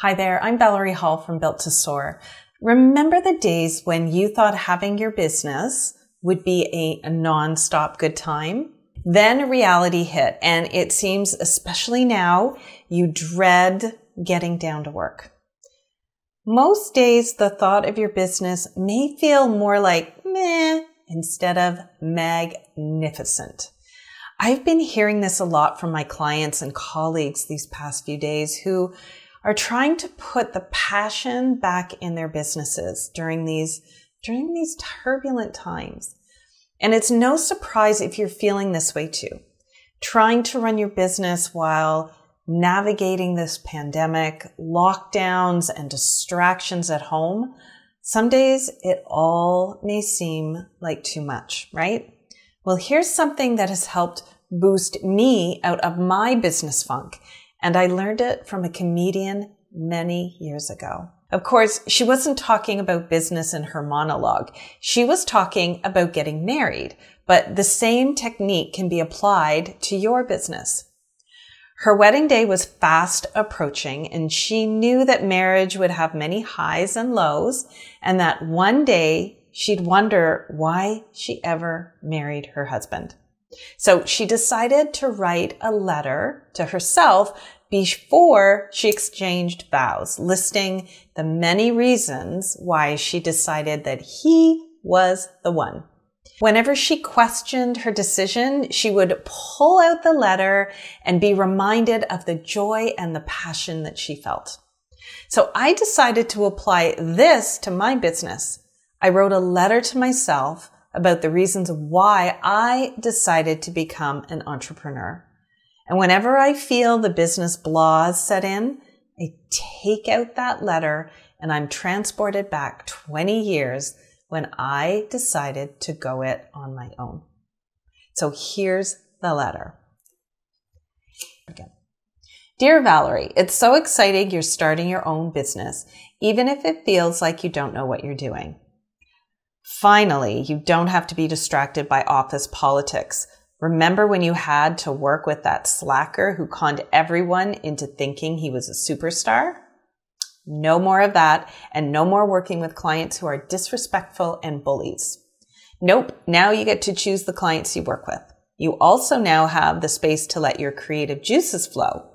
Hi there, I'm Valeri from Built to Soar. Remember the days when you thought having your business would be a non-stop good time? Then reality hit, and it seems, especially now, you dread getting down to work. Most days, the thought of your business may feel more like meh instead of magnificent. I've been hearing this a lot from my clients and colleagues these past few days who are trying to put the passion back in their businesses during these turbulent times. And it's no surprise if you're feeling this way too. Trying to run your business while navigating this pandemic, lockdowns, and distractions at home, some days it all may seem like too much, right? Well, here's something that has helped boost me out of my business funk. And I learned it from a comedian many years ago. Of course, she wasn't talking about business in her monologue. She was talking about getting married, but the same technique can be applied to your business. Her wedding day was fast approaching, and she knew that marriage would have many highs and lows, and that one day she'd wonder why she ever married her husband. So she decided to write a letter to herself before she exchanged vows, listing the many reasons why she decided that he was the one. Whenever she questioned her decision, she would pull out the letter and be reminded of the joy and the passion that she felt. So I decided to apply this to my business. I wrote a letter to myself about the reasons why I decided to become an entrepreneur. And whenever I feel the business blahs set in, I take out that letter and I'm transported back 20 years when I decided to go it on my own. So here's the letter. Again. Dear Valeri, it's so exciting you're starting your own business, even if it feels like you don't know what you're doing. Finally, you don't have to be distracted by office politics. Remember when you had to work with that slacker who conned everyone into thinking he was a superstar? No more of that, and no more working with clients who are disrespectful and bullies. Nope, now you get to choose the clients you work with. You also now have the space to let your creative juices flow.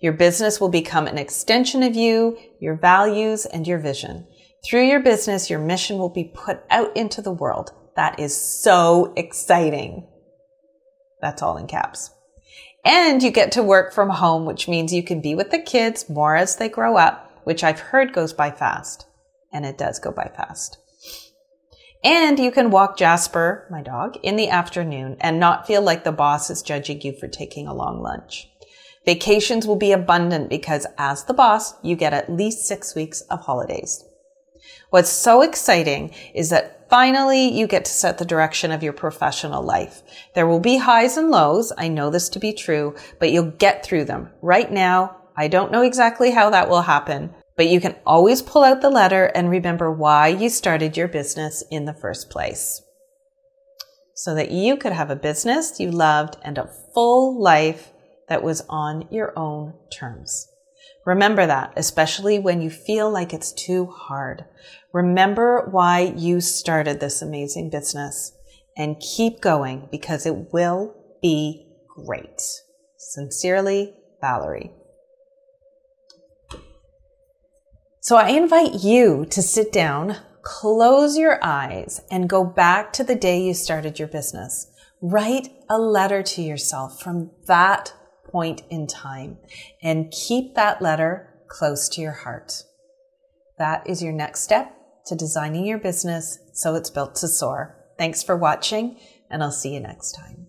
Your business will become an extension of you, your values, and your vision. Through your business, your mission will be put out into the world. That is so exciting. That's all in caps. And you get to work from home, which means you can be with the kids more as they grow up, which I've heard goes by fast. And it does go by fast. And you can walk Jasper, my dog, in the afternoon and not feel like the boss is judging you for taking a long lunch. Vacations will be abundant because as the boss, you get at least 6 weeks of holidays. What's so exciting is that finally you get to set the direction of your professional life. There will be highs and lows. I know this to be true, but you'll get through them. Right now, I don't know exactly how that will happen, but you can always pull out the letter and remember why you started your business in the first place. So that you could have a business you loved and a full life that was on your own terms. Remember that, especially when you feel like it's too hard. Remember why you started this amazing business and keep going because it will be great. Sincerely, Valeri. So I invite you to sit down, close your eyes, and go back to the day you started your business. Write a letter to yourself from that point in time and keep that letter close to your heart. That is your next step to designing your business so it's built to soar. Thanks for watching, and I'll see you next time.